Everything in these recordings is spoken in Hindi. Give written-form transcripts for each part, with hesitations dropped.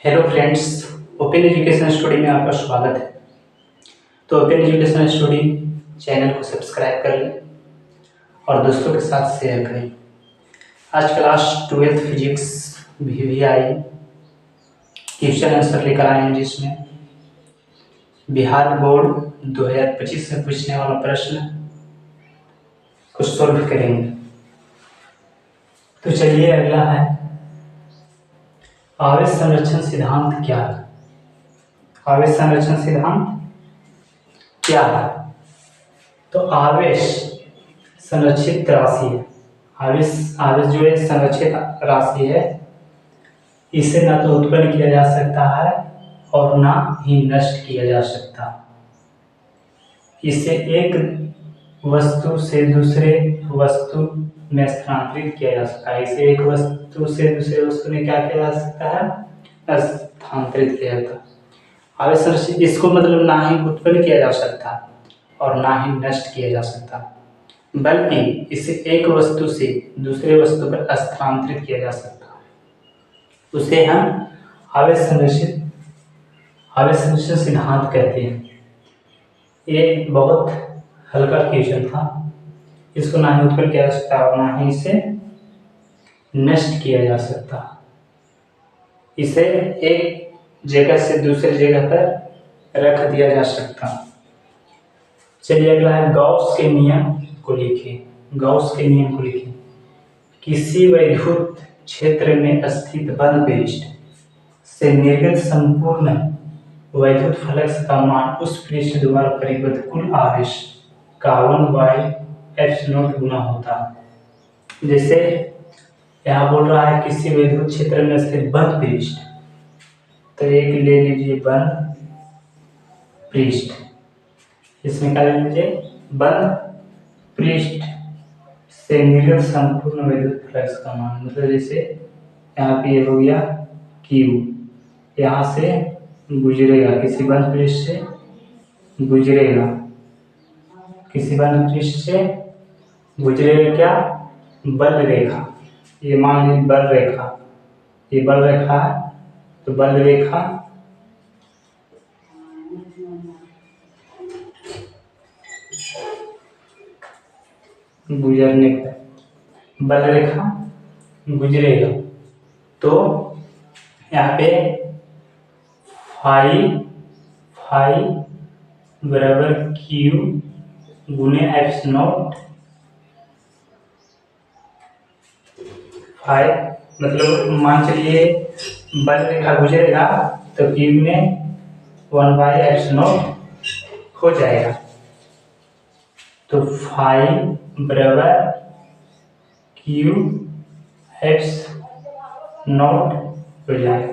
Hello friends, open education study में आपका स्वागत है। तो ओपन एजुकेशन स्टडी चैनल को सब्सक्राइब कर लें और दोस्तों के साथ शेयर करें। आज class 12th physics VVI question answer लेकर आए हैं, जिसमें बिहार बोर्ड 2025 में पूछने वाला प्रश्न को सॉल्व करेंगे। तो चलिए, अगला है आवेश संरक्षण सिद्धांत क्या है। आवेश संरक्षण सिद्धांत क्या है? तो आवेश संरक्षित राशि है। आवेश जो है संरक्षित राशि है। इसे ना तो उत्पन्न किया जा सकता है और ना ही नष्ट किया जा सकता। इसे एक वस्तु से दूसरे वस्तु में स्थानांतरित किया जा सकता है। इसे एक वस्तु से दूसरे वस्तु में क्या किया जा सकता है? स्थानांतरित किया जाता है। आवेश संरक्षित इसको मतलब ना ही उत्पन्न किया जा सकता और ना ही नष्ट किया जा सकता, बल्कि इसे एक वस्तु से दूसरे वस्तु पर स्थानांतरित किया जा सकता। उसे हम आवेश संरक्षित सिद्धांत कहते हैं। ये बहुत हल्का क्वेश्चन था। इसको ना ही उत्पन्न किया जा सकता और ना ही इसे नष्ट किया जा सकता। इसे एक जगह से दूसरी जगह पर रख दिया जा सकता। चलिए, अगला है गॉस के नियम को लिखिए। गॉस के नियम को लिखिए। किसी वैद्युत क्षेत्र में स्थित बंद पृष्ठ से निर्गत संपूर्ण वैद्युत फ्लक्स का मान उस पृष्ठ द्वारा परिबद्ध कुल आवेश का 1/ε0 गुना होता है। जैसे यहाँ बोल रहा है किसी वैद्युत क्षेत्र में स्थित बंद पृष्ठ, तो एक ले लीजिए बंद पृष्ठ। इसमें क्या ले लीजिए? बंद पृष्ठ से निर्गत संपूर्ण वैद्युत फ्लक्स का मान, मतलब जैसे यहाँ पे ये हो गया Q, यहाँ से गुजरेगा किसी बंद पृष्ठ से गुजरेगा क्या? बल रेखा। ये मान लीजिए बल रेखा, ये बल रेखा है, तो बल रेखा गुजरने पर बल रेखा गुजरेगा, तो यहाँ पे फाई बराबर Q गुने ε0। फाई मतलब मान चलिए बल रेखा गुजरेगा तो Q में 1/ε0 हो जाएगा। तो फाई बराबर Q ε0 हो जाएगा।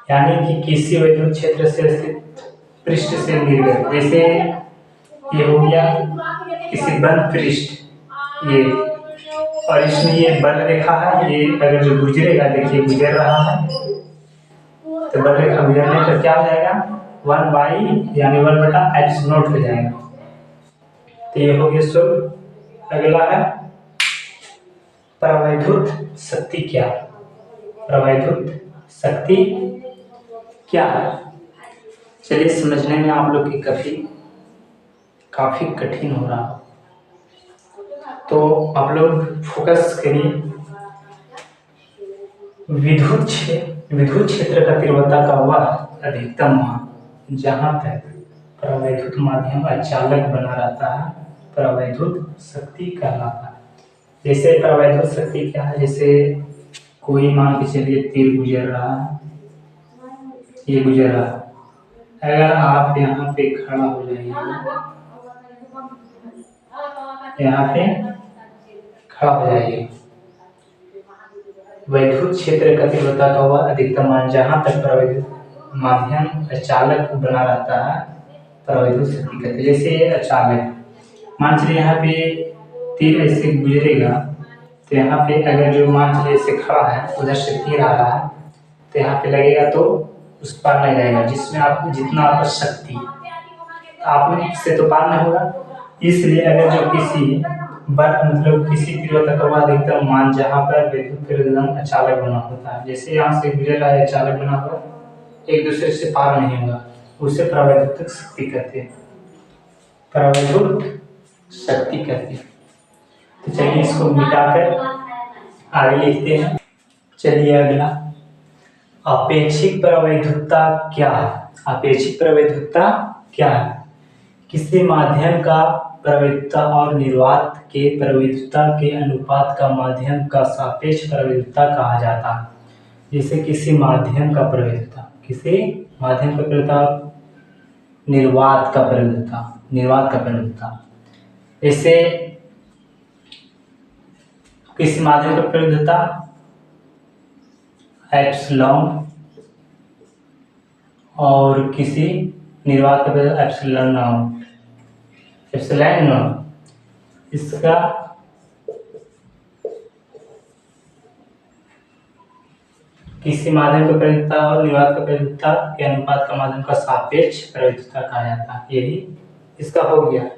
यानी कि किसी वैद्युत क्षेत्र से स्थित पृष्ठ से निर्गत, जैसे ये हो गया किसी बंद पृष्ठ, ये और इसमें ये बल रेखा है, ये अगर जो गुजरेगा, देखिए गुजर रहा है, तो बल रेखा गुजरने पर क्या हो जाएगा? 1/ε0 हो जाएगा। तो ये हो गया शुभ। अगला है प्रवैद्युत शक्ति क्या? प्रवैद्युत शक्ति क्या है? चलिए, समझने में आप लोग की काफी कठिन हो रहा, तो आप लोग फोकस करिए। विद्युत क्षेत्र का तीव्रता का वह अधिकतम मान जहाँ तक प्रवैद्युत माध्यम अचालक बना रहता है, प्रवैद्युत शक्ति कहलाता है। जैसे प्रवैद्युत शक्ति क्या है? जैसे कोई मान के चलिए तीर गुजर रहा है, ये गुजर रहा है, अगर आप यहाँ पे खड़ा हो जाइए, यहाँ पे खड़ा हो जाइए, वैद्युत क्षेत्र का तीव्रता का वह अधिकतम मान जहाँ तक प्रवैद्युत माध्यम अचालक बना रहता है, प्रवैद्युत शक्ति कहते हैं। जैसे अचालक मान चलिए यहाँ पे तीर ऐसे गुजरेगा, तो यहाँ पे अगर जो मान चलिए ऐसे खड़ा है, उधर से तीर आ रहा है, तो यहाँ पे लगेगा तो उस पार नहीं जाएगा। जिसमें आपको जितना आपका शक्ति आप से तो पार नहीं होगा। इसलिए अगर जो किसी मतलब किसी तीव्रता का बाद एकदम मान जहाँ पर विद्युत फिर एकदम अचालक बना होता है, जैसे यहाँ से गुजर रहा है अचालक बना हुआ, एक दूसरे से पार नहीं होगा, उसे परावैद्युतिक शक्ति कहते हैं, परावैद्युत शक्ति कहते हैं। तो चलिए इसको मिटाकर आगे लिखते हैं। चलिए अगला, अपेक्षिक परावैद्युतता क्या है? अपेक्षिक परावैद्युतता क्या है? किसी माध्यम का परावैद्युतता और निर्वात के परावैद्युतता के अनुपात का माध्यम का सापेक्ष परावैद्युतता कहा जाता है। जैसे किसी माध्यम का परावैद्युतता, किसी माध्यम का परावैद्युतता, निर्वात का परावैद्युतता, जैसे किसी माध्यम का परावैद्युतता एप्सिलॉन और किसी निर्वात का एप्सिलॉन नॉट। इसका किसी माध्यम का परावैद्युतता और निर्वात का परावैद्युतता के अनुपात का माध्यम का सापेक्ष परावैद्युतता कहा जाता है। यही इसका हो गया।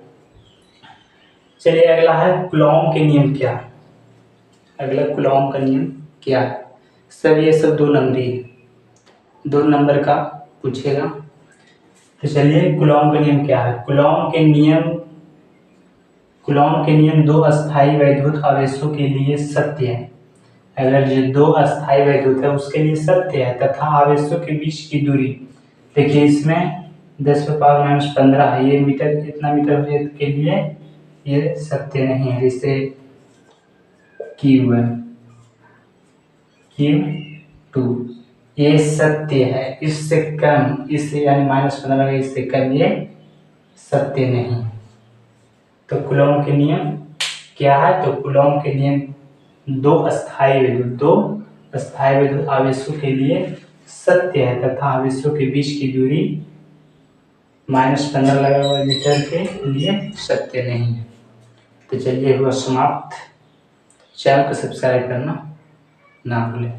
चलिए अगला है कूलॉम के नियम क्या है? अगला कूलॉम का नियम क्या है? सब ये सब 2 नंबरी है, 2 नंबर का पूछेगा। तो चलिए कूलॉम का नियम क्या है? कूलॉम के नियम 2 अस्थायी वैद्युत आवेशों के लिए सत्य है। अगर जो 2 अस्थायी वैद्युत है उसके लिए सत्य है तथा आवेशों के बीच की दूरी, देखिए इसमें 10⁻⁻15 है, ये मीटर, इतना मीटर के लिए ये सत्य नहीं है। जैसे Q2 ये सत्य है, इससे कम, इससे यानी -15 इससे कम ये सत्य नहीं। तो कूलॉम के नियम क्या है? तो कूलॉम के नियम 2 अस्थायी वैद्युत आवेशों के लिए सत्य है तथा आवेशों के बीच की दूरी -15 लगा हुआ मीटर के लिए सत्य नहीं है। तो चलिए हुआ समाप्त। चैनल को सब्सक्राइब करना ना भूलें।